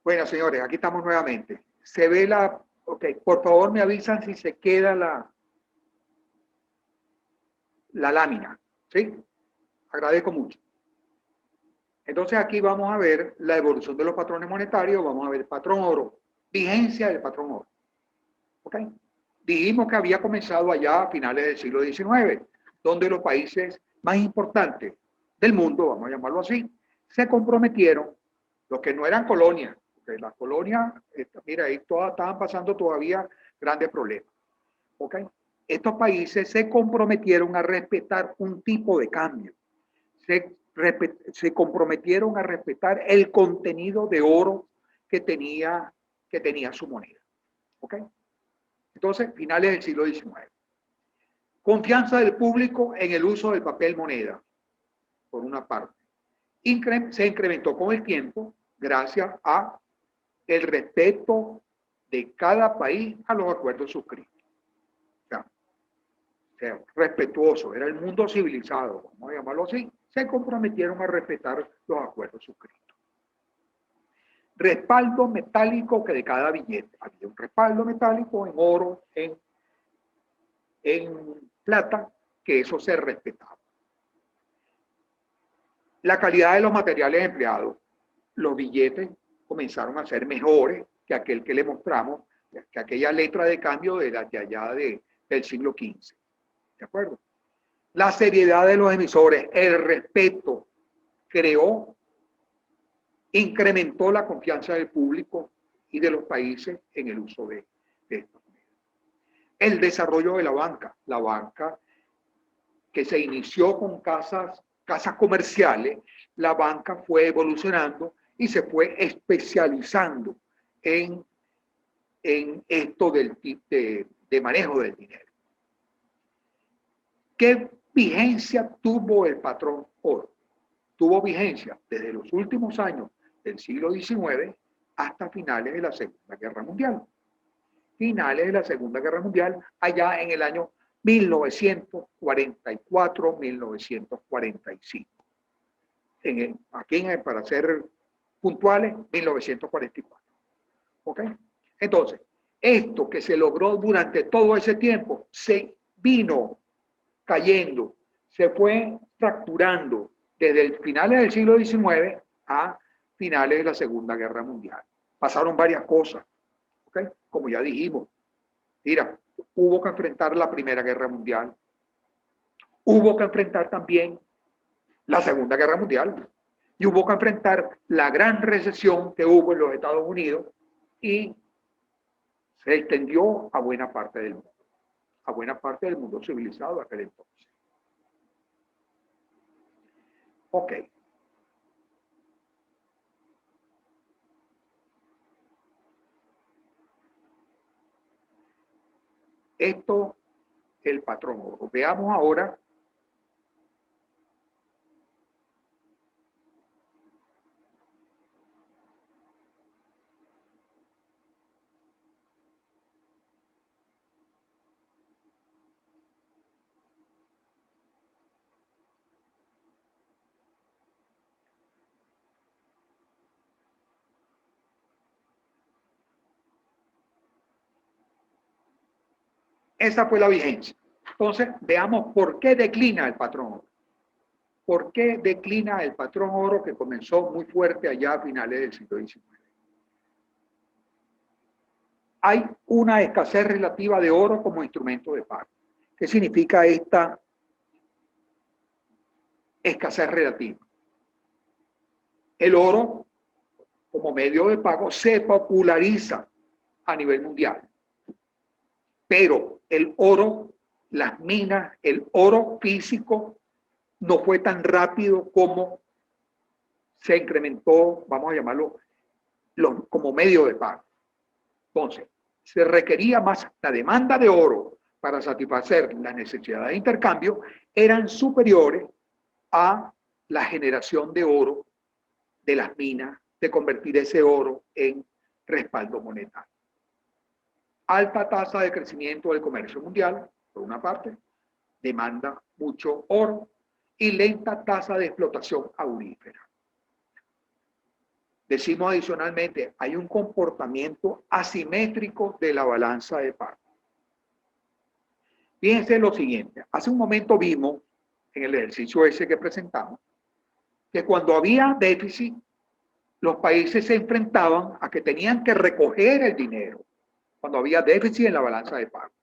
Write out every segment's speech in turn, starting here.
Bueno, señores, aquí estamos nuevamente. Se ve la... Ok, por favor me avisan si se queda la lámina. ¿Sí? Agradezco mucho. Entonces aquí vamos a ver la evolución de los patrones monetarios, vamos a ver el patrón oro, vigencia del patrón oro. ¿Ok? Dijimos que había comenzado allá a finales del siglo XIX, donde los países más importantes del mundo, vamos a llamarlo así, se comprometieron, los que no eran colonias, porque las colonias, mira, ahí todas estaban pasando todavía grandes problemas. ¿Ok? Estos países se comprometieron a respetar un tipo de cambio, se comprometieron a respetar el contenido de oro que tenía su moneda. ¿Ok? Entonces, finales del siglo XIX. Confianza del público en el uso del papel moneda, por una parte. Se incrementó con el tiempo gracias a el respeto de cada país a los acuerdos suscritos. O sea, respetuoso, era el mundo civilizado, vamos a llamarlo así, se comprometieron a respetar los acuerdos suscritos. Respaldo metálico que de cada billete. Había un respaldo metálico en oro, en plata, que eso se respetaba. La calidad de los materiales empleados. Los billetes comenzaron a ser mejores que aquel que le mostramos, que aquella letra de cambio de allá del siglo XV. ¿De acuerdo? La seriedad de los emisores, el respeto, incrementó la confianza del público y de los países en el uso de esta moneda. El desarrollo de la banca que se inició con casas comerciales, la banca fue evolucionando y se fue especializando en esto de manejo del dinero. ¿Qué vigencia tuvo el patrón oro? Tuvo vigencia desde los últimos años del siglo XIX hasta finales de la Segunda Guerra Mundial. Finales de la Segunda Guerra Mundial, allá en el año 1944-1945. Aquí, para ser puntuales, 1944. ¿Ok? Entonces, esto que se logró durante todo ese tiempo se vino cayendo, se fue fracturando desde el finales del siglo XIX a finales de la Segunda Guerra Mundial. Pasaron varias cosas, ¿okay? Como ya dijimos. Mira, hubo que enfrentar la Primera Guerra Mundial, hubo que enfrentar también la Segunda Guerra Mundial y hubo que enfrentar la gran recesión que hubo en los Estados Unidos y se extendió a buena parte del mundo civilizado aquel entonces. Ok. Esto, el patrón oro. Veamos ahora esa fue la vigencia. Entonces, veamos por qué declina el patrón oro. ¿Por qué declina el patrón oro que comenzó muy fuerte allá a finales del siglo XIX? Hay una escasez relativa de oro como instrumento de pago. ¿Qué significa esta escasez relativa? El oro, como medio de pago, se populariza a nivel mundial. Pero el oro, las minas, el oro físico, no fue tan rápido como se incrementó, vamos a llamarlo, como medio de pago. Entonces, se requería más, la demanda de oro para satisfacer las necesidades de intercambio eran superiores a la generación de oro de las minas, de convertir ese oro en respaldo monetario. Alta tasa de crecimiento del comercio mundial, por una parte, demanda mucho oro, y lenta tasa de explotación aurífera. Decimos adicionalmente, hay un comportamiento asimétrico de la balanza de pago. Fíjense lo siguiente, hace un momento vimos en el ejercicio ese que presentamos, que cuando había déficit, los países se enfrentaban a que tenían que recoger el dinero cuando había déficit en la balanza de pago,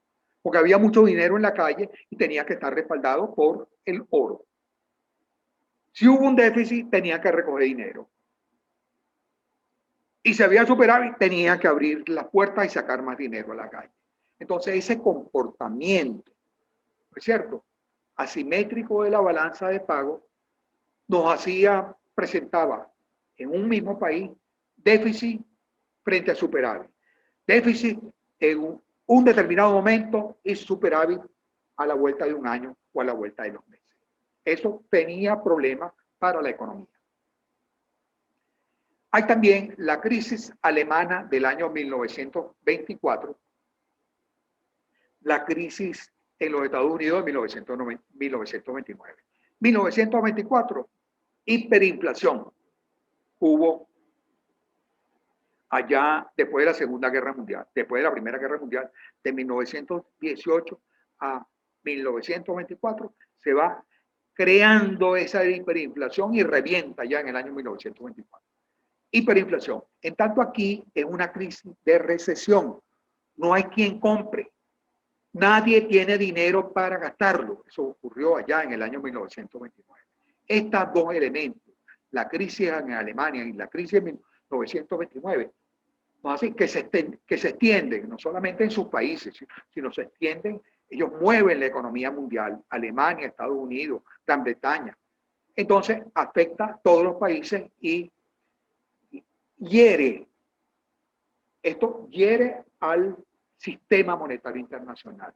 porque había mucho dinero en la calle y tenía que estar respaldado por el oro. Si hubo un déficit, tenía que recoger dinero. Y si había superávit, tenía que abrir las puertas y sacar más dinero a la calle. Entonces, ese comportamiento, ¿no es cierto?, asimétrico de la balanza de pago, presentaba en un mismo país déficit frente a superávit. Déficit en un determinado momento y superávit a la vuelta de un año o a la vuelta de 2 meses. Eso tenía problemas para la economía. Hay también la crisis alemana del año 1924, la crisis en los Estados Unidos de 1929. 1924, hiperinflación. Hubo allá después de la Segunda Guerra Mundial, después de la Primera Guerra Mundial, de 1918 a 1924, se va creando esa hiperinflación y revienta ya en el año 1924. Hiperinflación. En tanto aquí es una crisis de recesión. No hay quien compre. Nadie tiene dinero para gastarlo. Eso ocurrió allá en el año 1929. Estos dos elementos, la crisis en Alemania y la crisis en 1929, no así que se extienden, no solamente en sus países, sino se extienden, ellos mueven la economía mundial, Alemania, Estados Unidos, Gran Bretaña. Entonces afecta a todos los países y esto hiere al sistema monetario internacional.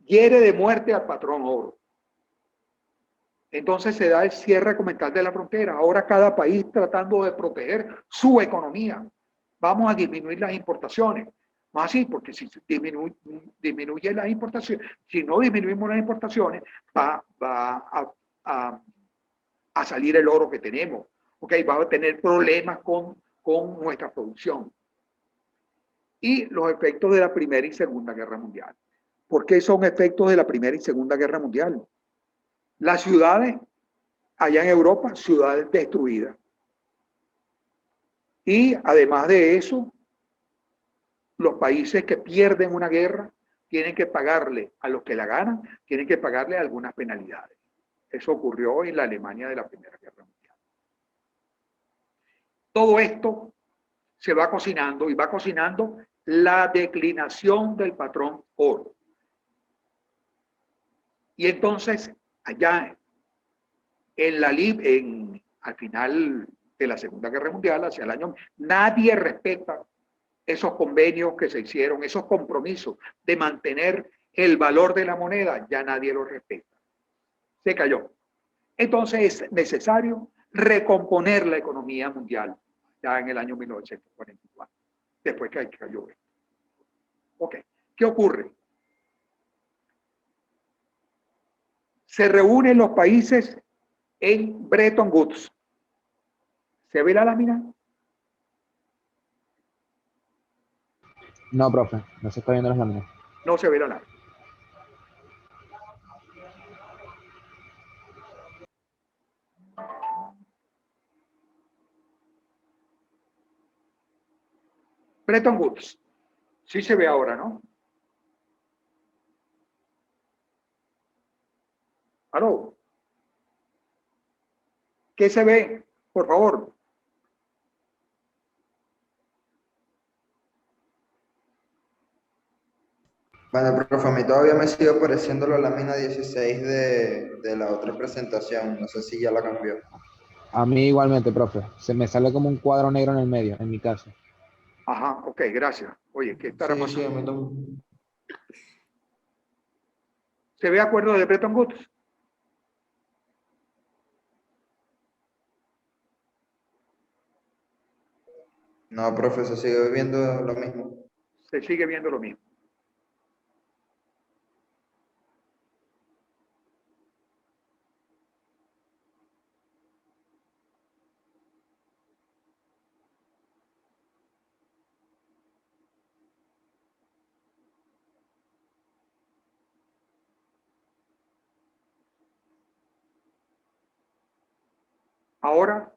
Hiere de muerte al patrón oro. Entonces se da el cierre comercial de la frontera. Ahora cada país tratando de proteger su economía. Vamos a disminuir las importaciones. No así, porque si disminuye las importaciones, si no disminuimos las importaciones, va a salir el oro que tenemos. Okay, va a tener problemas con nuestra producción. Y los efectos de la Primera y Segunda Guerra Mundial. ¿Por qué son efectos de la Primera y Segunda Guerra Mundial? Las ciudades, allá en Europa, ciudades destruidas. Y además de eso, los países que pierden una guerra tienen que pagarle a los que la ganan, tienen que pagarle algunas penalidades. Eso ocurrió en la Alemania de la Primera Guerra Mundial. Todo esto se va cocinando y va cocinando la declinación del patrón oro. Y entonces, allá al final de la Segunda Guerra Mundial, hacia el año, nadie respeta esos convenios que se hicieron, esos compromisos de mantener el valor de la moneda, ya nadie lo respeta. Se cayó. Entonces es necesario recomponer la economía mundial ya en el año 1944, después que cayó esto. Ok, ¿qué ocurre? Se reúnen los países en Bretton Woods. ¿Se ve la lámina? No, profe, no se está viendo las láminas. No se ve la lámina. Bretton Woods. Sí se ve ahora, ¿no? ¿Aló? ¿Qué se ve? Por favor. Bueno, profe, a mí todavía me sigue apareciendo la lámina 16 de la otra presentación. No sé si ya la cambió. A mí igualmente, profe. Se me sale como un cuadro negro en el medio, en mi caso. Ajá, ok, gracias. Oye, ¿qué estará Sí, sí, a pasando? mí también. ¿Se ve acuerdo de Bretton Woods? No, profe, se sigue viendo lo mismo. Se sigue viendo lo mismo. Ahora,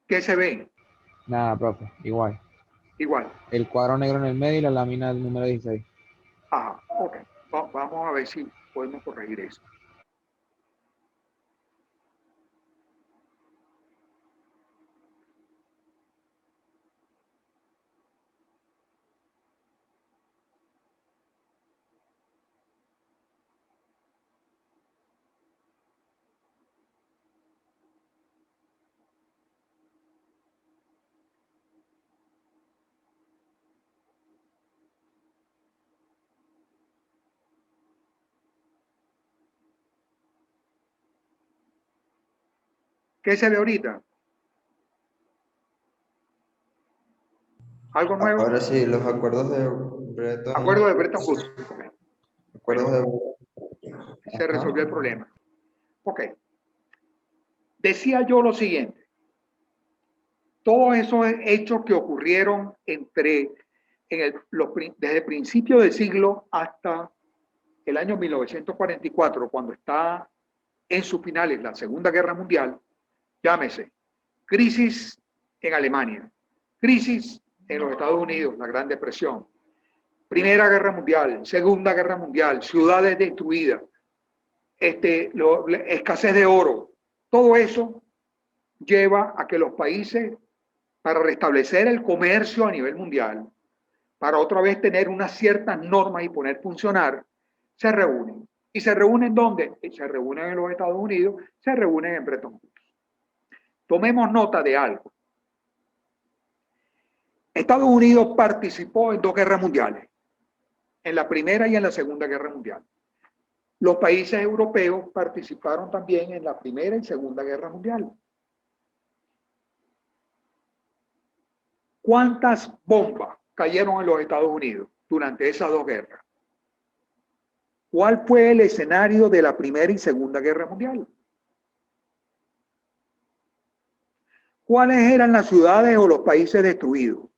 ¿qué se ve? Nada, profe, igual. Igual. El cuadro negro en el medio y la lámina del número 16. Ajá, ok. Vamos a ver si podemos corregir eso. ¿Qué se ve ahorita? ¿Algo nuevo? Ahora sí, los acuerdos de Acuerdo de Bretton Bretton Woods. Woods. Ok. Acuerdos Bueno, de... se resolvió el Ajá. problema. Ok. Decía yo lo siguiente. Todos esos hechos que ocurrieron desde el principio del siglo hasta el año 1944, cuando está en sus finales la Segunda Guerra Mundial, llámese crisis en Alemania, crisis en los Estados Unidos, la Gran Depresión, Primera Guerra Mundial, Segunda Guerra Mundial, ciudades destruidas, escasez de oro, todo eso lleva a que los países, para restablecer el comercio a nivel mundial, para otra vez tener unas ciertas normas y poner funcionar, se reúnen. ¿Y se reúnen dónde? Se reúnen en los Estados Unidos, se reúnen en Bretton Woods. Tomemos nota de algo. Estados Unidos participó en dos guerras mundiales, en la Primera y en la Segunda Guerra Mundial. Los países europeos participaron también en la Primera y Segunda Guerra Mundial. ¿Cuántas bombas cayeron en los Estados Unidos durante esas dos guerras? ¿Cuál fue el escenario de la Primera y Segunda Guerra Mundial? ¿Cuáles eran las ciudades o los países destruidos?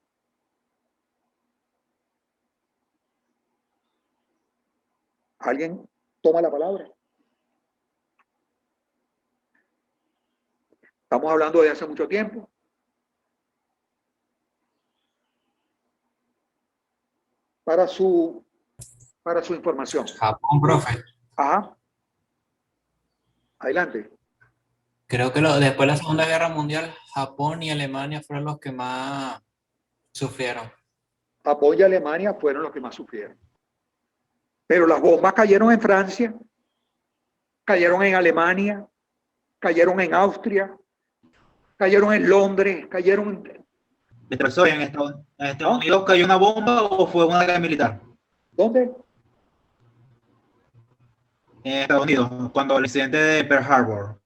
¿Alguien toma la palabra? Estamos hablando de hace mucho tiempo. Para su información. Japón, profe. Ajá. Adelante. Creo que después de la Segunda Guerra Mundial, Japón y Alemania fueron los que más sufrieron. Japón y Alemania fueron los que más sufrieron. Pero las bombas cayeron en Francia, cayeron en Alemania, cayeron en Austria, cayeron en Londres, cayeron en... Profesor, ¿en Estados Unidos cayó una bomba o fue una guerra militar? ¿Dónde? En Estados Unidos, cuando el incidente de Pearl Harbor.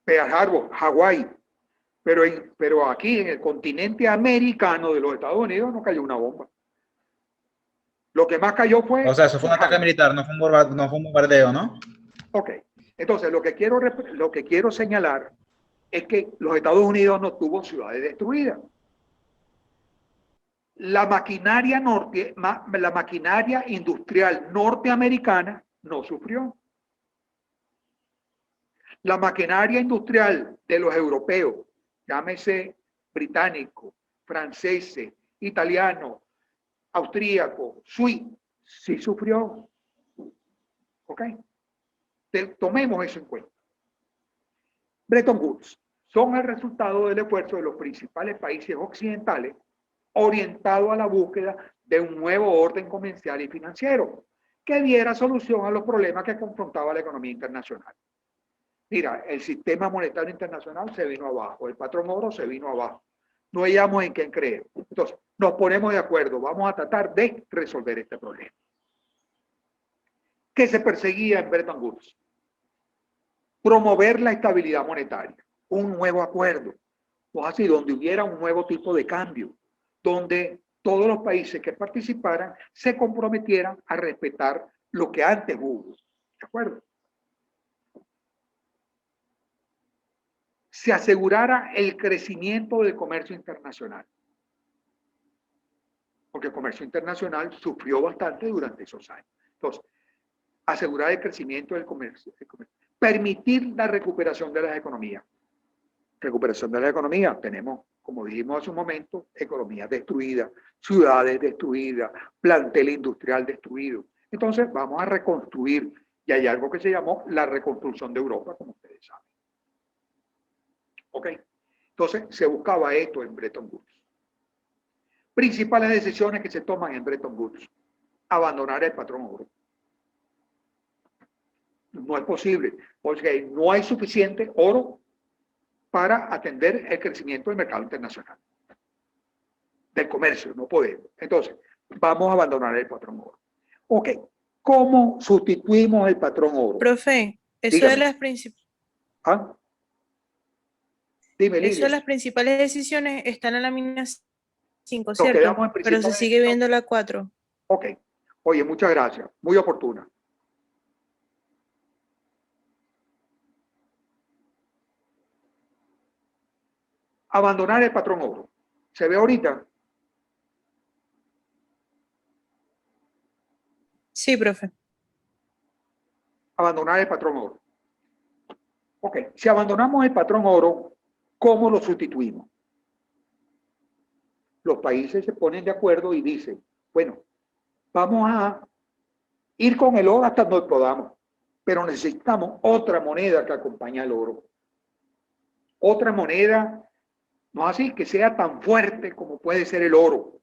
Pearl Harbor, Hawái. Pero aquí en el continente americano de los Estados Unidos no cayó una bomba. Lo que más cayó fue... O sea, eso fue un ataque militar, no fue un bombardeo, ¿no? Ok. Entonces, lo que quiero señalar es que los Estados Unidos no tuvo ciudades destruidas. La maquinaria industrial norteamericana no sufrió. La maquinaria industrial de los europeos, llámese británico, franceses, italiano, austríaco, suizo, sí sufrió. ¿Ok? Tomemos eso en cuenta. Bretton Woods son el resultado del esfuerzo de los principales países occidentales orientado a la búsqueda de un nuevo orden comercial y financiero que diera solución a los problemas que confrontaba la economía internacional. Mira, el sistema monetario internacional se vino abajo, el patrón oro se vino abajo. No hayamos en quién creer. Entonces, nos ponemos de acuerdo, vamos a tratar de resolver este problema. ¿Qué se perseguía en Bretton Woods? Promover la estabilidad monetaria, un nuevo acuerdo, o así, donde hubiera un nuevo tipo de cambio, donde todos los países que participaran se comprometieran a respetar lo que antes hubo. ¿De acuerdo? Se asegurara el crecimiento del comercio internacional. Porque el comercio internacional sufrió bastante durante esos años. Entonces, asegurar el crecimiento del comercio. permitir la recuperación de las economías. Recuperación de la economía, tenemos, como dijimos hace un momento, economías destruidas, ciudades destruidas, plantel industrial destruido. Entonces vamos a reconstruir, y hay algo que se llamó la reconstrucción de Europa, como ustedes saben. ¿Ok? Entonces se buscaba esto en Bretton Woods. Principales decisiones que se toman en Bretton Woods: abandonar el patrón oro. No es posible, porque no hay suficiente oro para atender el crecimiento del mercado internacional, del comercio, no podemos. Entonces, vamos a abandonar el patrón oro. Ok, ¿cómo sustituimos el patrón oro? Profe, eso Dígame. de las principales. ¿Ah? Dime, Eso de Lidia. las principales decisiones está en la lámina 5, Nos ¿cierto? quedamos en Pero se principales sigue viendo la 4. Ok. Oye, muchas gracias. Muy oportuna. Abandonar el patrón oro. ¿Se ve ahorita? Sí, profe. Abandonar el patrón oro. Ok. Si abandonamos el patrón oro, ¿cómo lo sustituimos? Los países se ponen de acuerdo y dicen, bueno, vamos a ir con el oro hasta donde podamos, pero necesitamos otra moneda que acompañe al oro. Otra moneda, no así, que sea tan fuerte como puede ser el oro.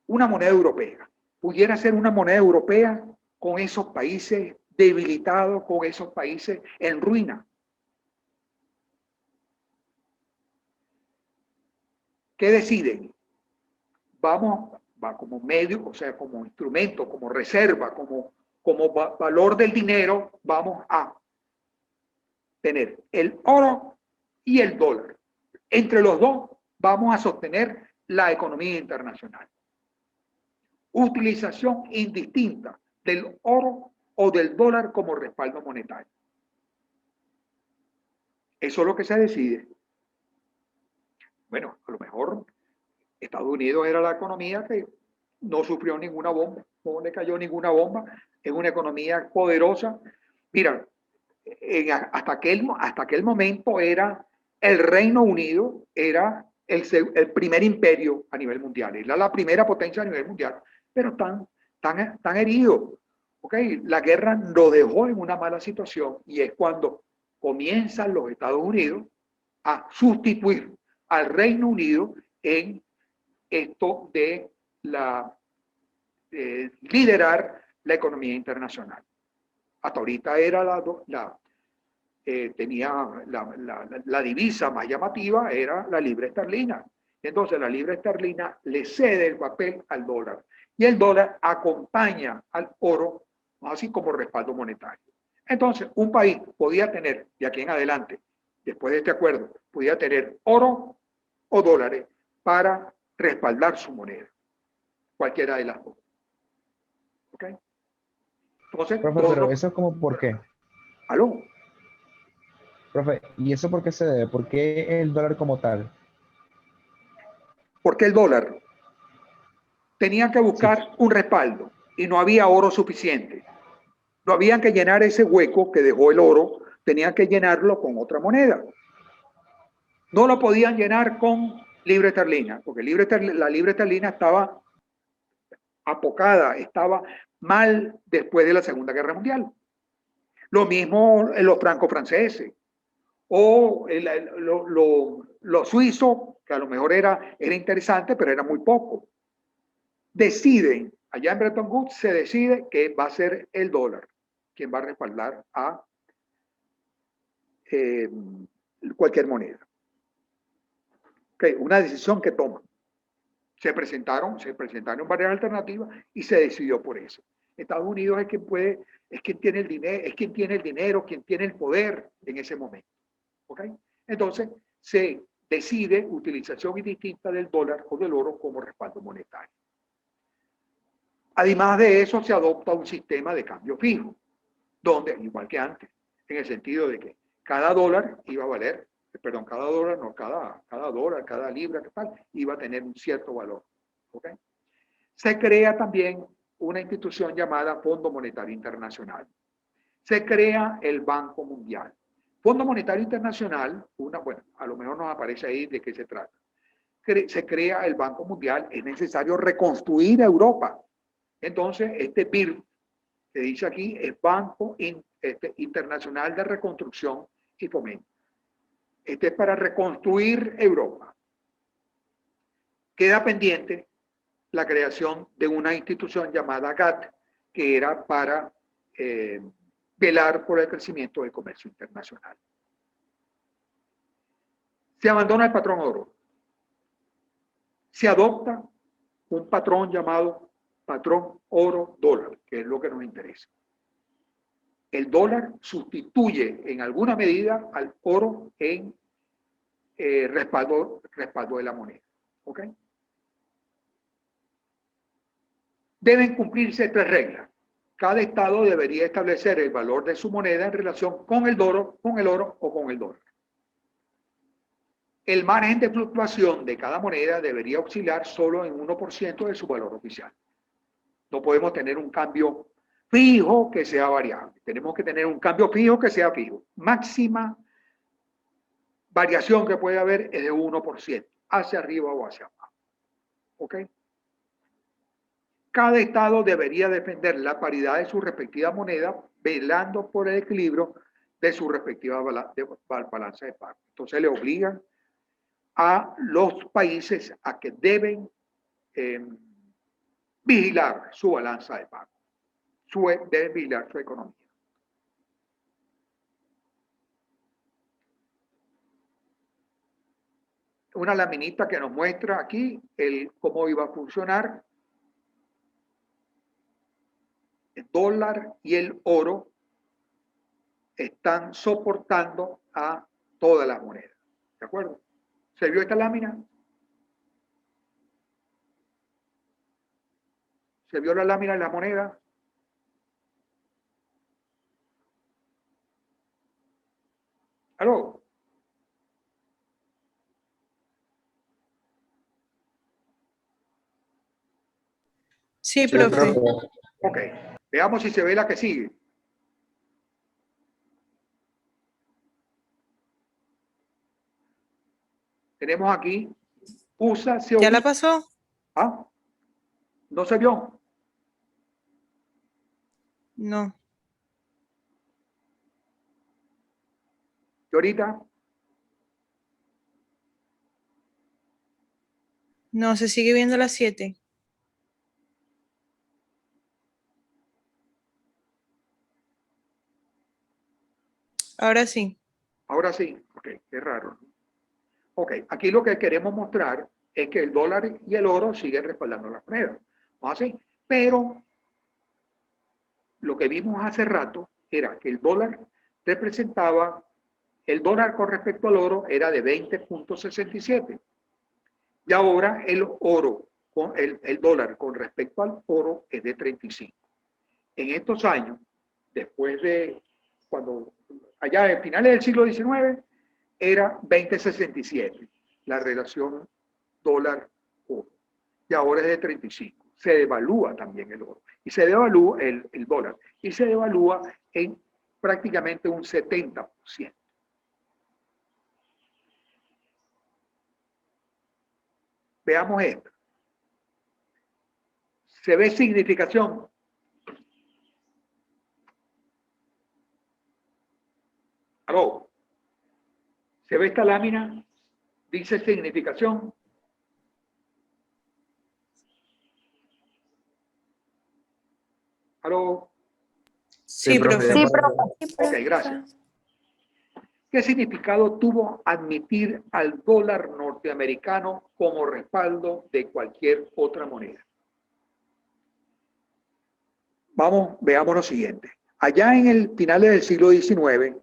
Una moneda europea. Pudiera ser una moneda europea con esos países debilitados, con esos países en ruina. ¿Qué deciden? Vamos, va como medio, o sea, como instrumento, como reserva, como valor del dinero, vamos a tener el oro y el dólar. Entre los dos vamos a sostener la economía internacional. Utilización indistinta del oro o del dólar como respaldo monetario. Eso es lo que se decide. Bueno, a lo mejor Estados Unidos era la economía que no sufrió ninguna bomba, no le cayó ninguna bomba, es una economía poderosa. Mira, hasta aquel momento era el Reino Unido, era el primer imperio a nivel mundial, era la primera potencia a nivel mundial, pero están heridos. ¿Okay? La guerra lo dejó en una mala situación y es cuando comienzan los Estados Unidos a sustituir al Reino Unido en esto de liderar la economía internacional. Hasta ahorita era tenía la divisa más llamativa, era la libra esterlina. Entonces la libra esterlina le cede el papel al dólar y el dólar acompaña al oro, así como respaldo monetario. Entonces un país podía tener, de aquí en adelante, después de este acuerdo, podía tener oro o dólares para respaldar su moneda, cualquiera de las dos. ¿Ok? Entonces, Profe, pero eso es como por qué. ¿aló? Profe, ¿y eso por qué se debe? ¿Por qué el dólar como tal? Porque el dólar tenía que buscar un respaldo y no había oro suficiente. No habían que llenar ese hueco que dejó el oro, tenían que llenarlo con otra moneda. No lo podían llenar con libra esterlina, porque la libra esterlina estaba apocada, estaba mal después de la Segunda Guerra Mundial. Lo mismo en los francos franceses o lo suizo, que a lo mejor era interesante, pero era muy poco. Deciden, allá en Bretton Woods se decide que va a ser el dólar quien va a respaldar a cualquier moneda. Okay, una decisión que toman. Se presentaron varias alternativas y se decidió por eso. Estados Unidos es quien tiene el dinero, quien tiene el poder en ese momento. ¿Okay? Entonces, se decide utilización indistinta del dólar o del oro como respaldo monetario. Además de eso, se adopta un sistema de cambio fijo, donde, igual que antes, en el sentido de que cada dólar iba a valer, perdón, cada dólar, no, cada dólar, cada libra, iba a tener un cierto valor. ¿Okay? Se crea también una institución llamada Fondo Monetario Internacional. se crea el Banco Mundial. Fondo Monetario Internacional, bueno, a lo mejor nos aparece ahí de qué se trata. Se crea el Banco Mundial, es necesario reconstruir Europa. Entonces, este BIRB, que dice aquí, es Banco Internacional de Reconstrucción y Fomento. Este es para reconstruir Europa. Queda pendiente la creación de una institución llamada GATT, que era para velar por el crecimiento del comercio internacional. Se abandona el patrón oro. Se adopta un patrón llamado patrón oro-dólar, que es lo que nos interesa. El dólar sustituye en alguna medida al oro en respaldo de la moneda. ¿Ok? Deben cumplirse 3 reglas. Cada estado debería establecer el valor de su moneda en relación con el oro o con el dólar. El margen de fluctuación de cada moneda debería oscilar solo en 1% de su valor oficial. No podemos tener un cambio fijo que sea variable. Tenemos que tener un cambio fijo que sea fijo. Máxima variación que puede haber es de 1%, hacia arriba o hacia abajo. ¿Ok? Cada estado debería defender la paridad de su respectiva moneda, velando por el equilibrio de su respectiva balanza de pago. Entonces le obligan a los países a que deben vigilar su balanza de pago, deben vigilar su economía. Una laminita que nos muestra aquí cómo iba a funcionar el dólar y el oro están soportando a todas las monedas. ¿De acuerdo? ¿Se vio esta lámina? ¿Se vio la lámina de la moneda? ¿Aló? Sí, Sí, profe. profe. Ok. Veamos si se ve la que sigue. Tenemos aquí USA se ¿Ya la obliga. pasó? ¿Ah? ¿No se vio? No. ¿Y ahorita? No, se sigue viendo las 7. Ahora sí. Ahora sí. Ok, qué raro. Ok, aquí lo que queremos mostrar es que el dólar y el oro siguen respaldando las monedas. ¿No así? Pero lo que vimos hace rato era que el dólar con respecto al oro era de 20.67. Y ahora el dólar con respecto al oro es de 35. En estos años, después de cuando allá en finales del siglo XIX, era 20.67 la relación dólar-oro. Y ahora es de 35. Se devalúa también el oro. Y se devalúa el dólar. Y se devalúa en prácticamente un 70%. Veamos esto. ¿Se ve significación? ¿Aló? ¿Se ve esta lámina? Dice significación. ¿Aló? Sí, profe. ya puedo. Ok, gracias. ¿Qué significado tuvo admitir al dólar norteamericano como respaldo de cualquier otra moneda? Veamos lo siguiente. Allá en el finales del siglo XIX,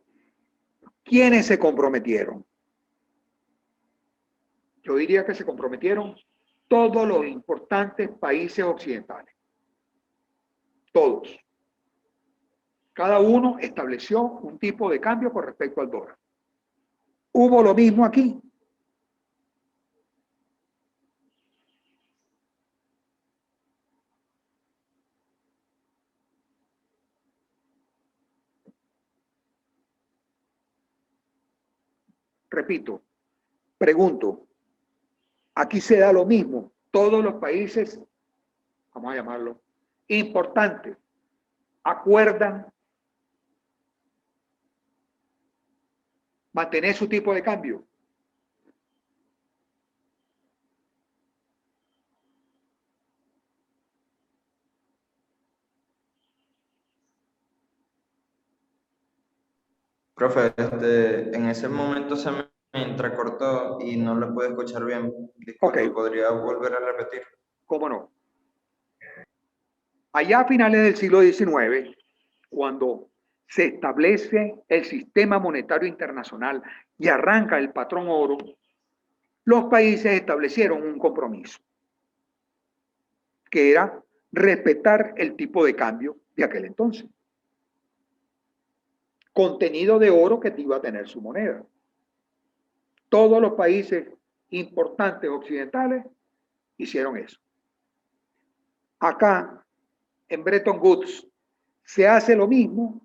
¿quiénes se comprometieron? Yo diría que se comprometieron todos los importantes países occidentales. Todos. Cada uno estableció un tipo de cambio con respecto al dólar. ¿Hubo lo mismo aquí? repito, pregunto, aquí se da lo mismo. Todos los países, vamos a llamarlo, importantes, acuerdan mantener su tipo de cambio. Profe, en ese momento se me entrecortó y no lo pude escuchar bien. Disculpe, Ok. ¿podría volver a repetir? ¿Cómo no? Allá a finales del siglo XIX, cuando se establece el sistema monetario internacional y arranca el patrón oro, los países establecieron un compromiso, que era respetar el tipo de cambio de aquel entonces. Contenido de oro que iba a tener su moneda. Todos los países importantes occidentales hicieron eso. Acá, en Bretton Woods, se hace lo mismo.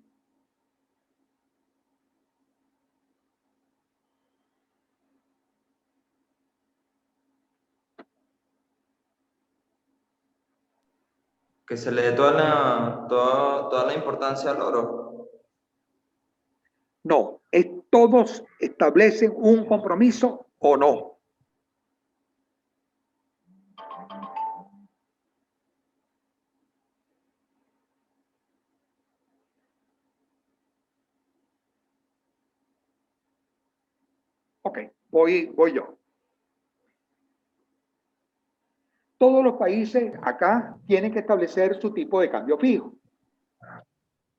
Que se le dé toda la importancia al oro. No, todos establecen un compromiso o no. Ok, voy yo. Todos los países acá tienen que establecer su tipo de cambio fijo.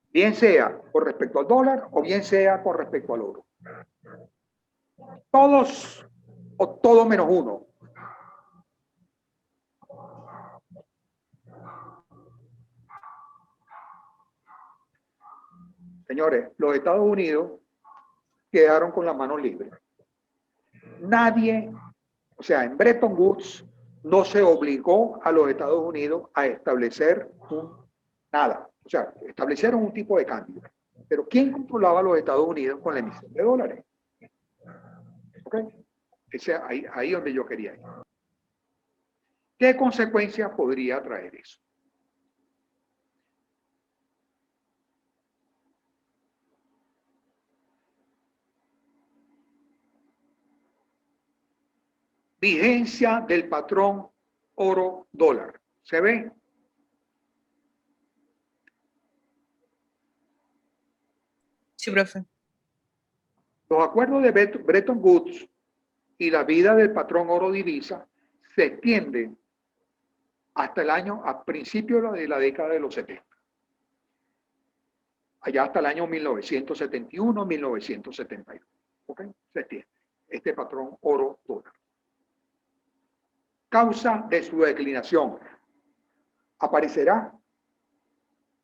Bien sea con respecto al dólar o bien sea con respecto al oro. Todos o todo menos uno. Señores, los Estados Unidos quedaron con las manos libres. Nadie, o sea, en Bretton Woods no se obligó a los Estados Unidos a establecer nada. O sea, establecieron un tipo de cambio. Pero ¿quién controlaba a los Estados Unidos con la emisión de dólares? ¿Ok? Ahí donde yo quería ir. ¿Qué consecuencias podría traer eso? Vigencia del patrón oro-dólar. ¿Se ve? Sí, profe. Los acuerdos de Bretton Woods y la vida del patrón oro-divisa se extienden hasta a principios de la década de los 70. Allá hasta el año 1971, 1971. ¿Ok? Se extiende este patrón oro-dólar. Causa de su declinación. ¿Aparecerá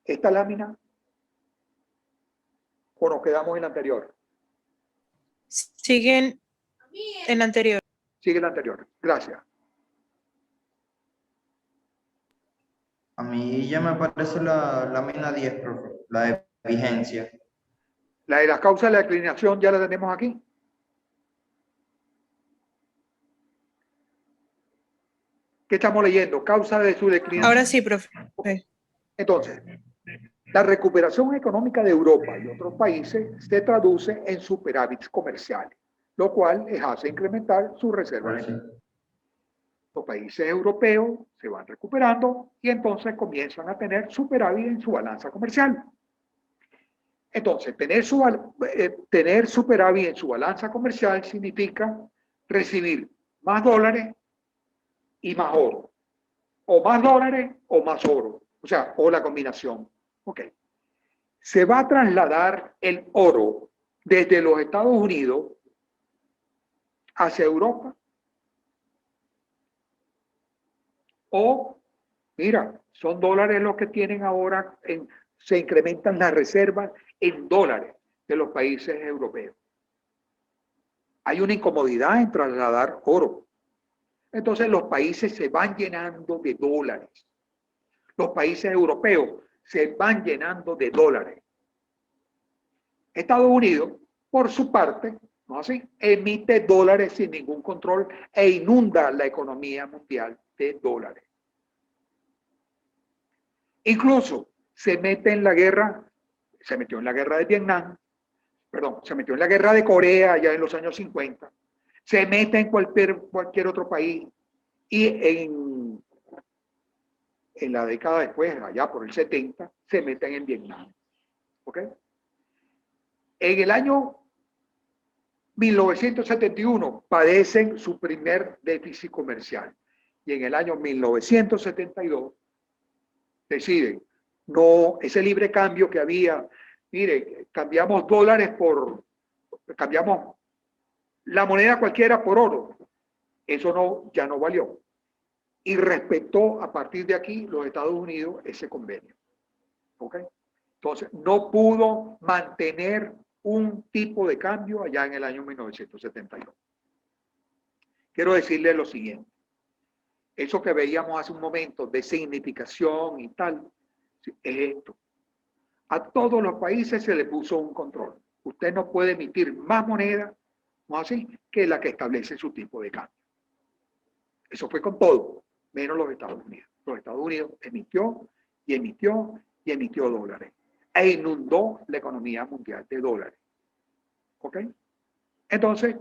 esta lámina o nos quedamos en la anterior? Siguen en la anterior. Sigue la anterior. Gracias. A mí ya me aparece la lámina 10, profe, la de vigencia. La de las causas de la declinación ya la tenemos aquí. ¿Qué estamos leyendo? Causa de su declinación. Ahora sí, profe. Entonces, la recuperación económica de Europa y otros países se traduce en superávits comerciales, lo cual les hace incrementar sus reservas. Los países europeos se van recuperando y entonces comienzan a tener superávit en su balanza comercial. Entonces, tener superávit en su balanza comercial significa recibir más dólares y más oro. O más dólares o más oro. O sea, o la combinación. Ok. Se va a trasladar el oro desde los Estados Unidos hacia Europa. O, mira, son dólares los que tienen ahora, se incrementan las reservas en dólares de los países europeos. Hay una incomodidad en trasladar oro. Entonces los países se van llenando de dólares. Los países europeos se van llenando de dólares. Estados Unidos, por su parte, ¿no así? Emite dólares sin ningún control e inunda la economía mundial de dólares. Incluso se mete en la guerra, se metió en la guerra de Vietnam, perdón, se metió en la guerra de Corea ya en los años 50, se mete en cualquier otro país y en la década después, allá por el 70, se meten en Vietnam. ¿Ok? En el año 1971 padecen su primer déficit comercial y en el año 1972 deciden, no, ese libre cambio que había, mire, cambiamos dólares cambiamos la moneda cualquiera por oro, eso no, ya no valió. Y respetó a partir de aquí los Estados Unidos ese convenio. ¿Ok? Entonces, no pudo mantener un tipo de cambio allá en el año 1972. Quiero decirle lo siguiente. Eso que veíamos hace un momento de significación y tal, es esto. A todos los países se le puso un control. Usted no puede emitir más moneda, ¿no así?, que la que establece su tipo de cambio. Eso fue con todo, menos los Estados Unidos. Los Estados Unidos emitió y emitió y emitió dólares e inundó la economía mundial de dólares. ¿Ok? Entonces,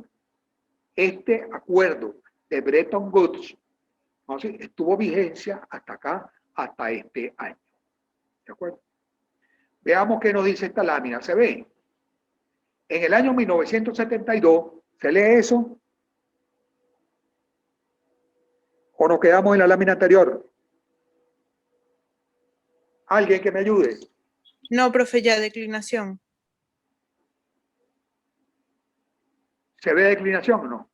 este acuerdo de Bretton Woods, ¿no? Sí, estuvo vigencia hasta acá, hasta este año. ¿De acuerdo? Veamos qué nos dice esta lámina. ¿Se ve? En el año 1972, ¿se lee eso? ¿O nos quedamos en la lámina anterior? ¿Alguien que me ayude? No, profe, ya declinación. ¿Se ve declinación o no?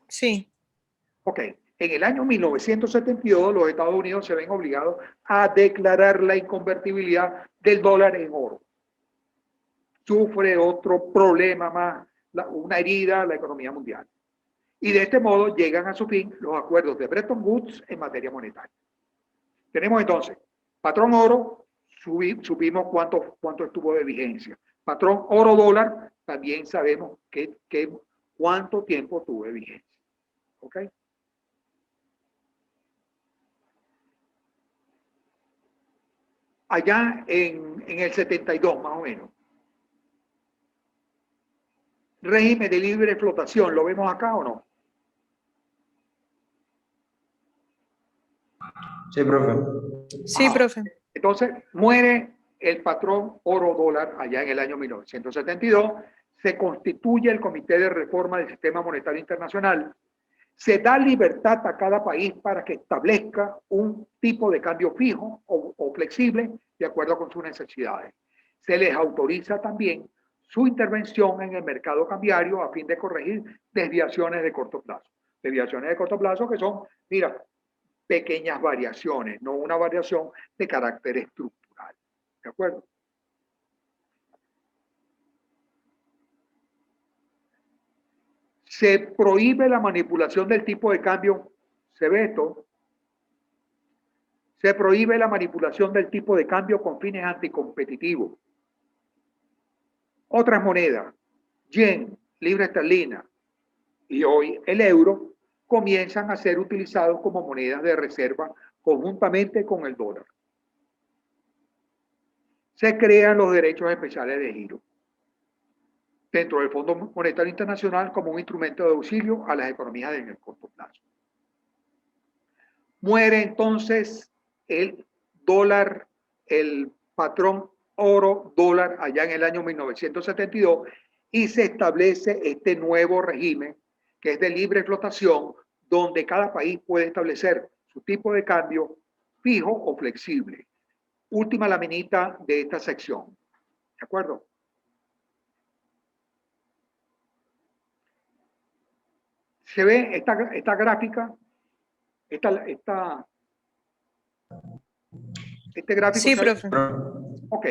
Sí. Ok. En el año 1972, los Estados Unidos se ven obligados a declarar la inconvertibilidad del dólar en oro. Sufre otro problema más, una herida a la economía mundial. Y de este modo llegan a su fin los acuerdos de Bretton Woods en materia monetaria. Tenemos entonces, patrón oro, supimos cuánto estuvo de vigencia. Patrón oro-dólar, también sabemos cuánto tiempo tuvo de vigencia. ¿Ok? Allá en el 72 más o menos. Régimen de libre flotación, ¿lo vemos acá o no? Sí, profe. Sí, profe. Entonces, muere el patrón oro-dólar allá en el año 1972, se constituye el Comité de Reforma del Sistema Monetario Internacional, se da libertad a cada país para que establezca un tipo de cambio fijo o flexible de acuerdo con sus necesidades. Se les autoriza también su intervención en el mercado cambiario a fin de corregir desviaciones de corto plazo. Desviaciones de corto plazo que son, mira, pequeñas variaciones, no una variación de carácter estructural. ¿De acuerdo? Se prohíbe la manipulación del tipo de cambio. ¿Se ve esto? Se prohíbe la manipulación del tipo de cambio con fines anticompetitivos. Otras monedas, yen, libra esterlina y hoy el euro, comienzan a ser utilizados como monedas de reserva conjuntamente con el dólar. Se crean los derechos especiales de giro dentro del Fondo Monetario Internacional como un instrumento de auxilio a las economías en el corto plazo. Muere entonces el dólar, el patrón oro-dólar allá en el año 1972 y se establece este nuevo régimen que es de libre flotación, donde cada país puede establecer su tipo de cambio fijo o flexible. Última laminita de esta sección. ¿De acuerdo? Se ve esta gráfica, este gráfico. Sí, profe. Ok.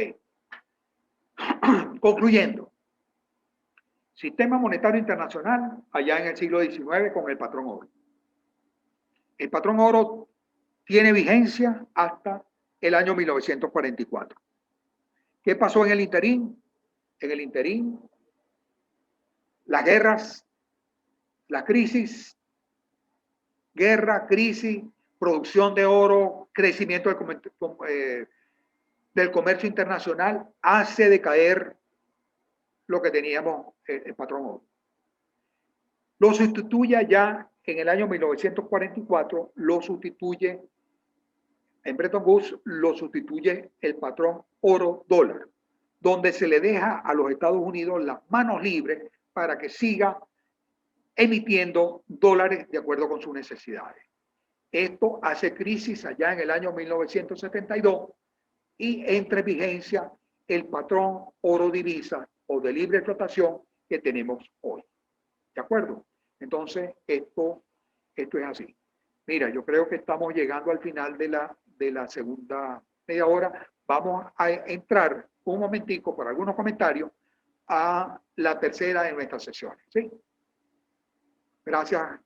Concluyendo. Sistema monetario internacional allá en el siglo XIX con el patrón oro. El patrón oro tiene vigencia hasta el año 1944. ¿Qué pasó en el interín? En el interín, las guerras, la crisis, guerra, crisis, producción de oro, crecimiento del comercio internacional, hace decaer lo que teníamos el patrón oro. Lo sustituye ya en el año 1944, lo sustituye en Bretton Woods, lo sustituye el patrón oro-dólar, donde se le deja a los Estados Unidos las manos libres para que siga emitiendo dólares de acuerdo con sus necesidades. Esto hace crisis allá en el año 1972 y entra en vigencia el patrón oro-divisa o de libre explotación que tenemos hoy. ¿De acuerdo? Entonces, esto es así. Mira, yo creo que estamos llegando al final de la segunda media hora. Vamos a entrar un momentico por algunos comentarios a la tercera de nuestras sesiones. ¿Sí? Gracias.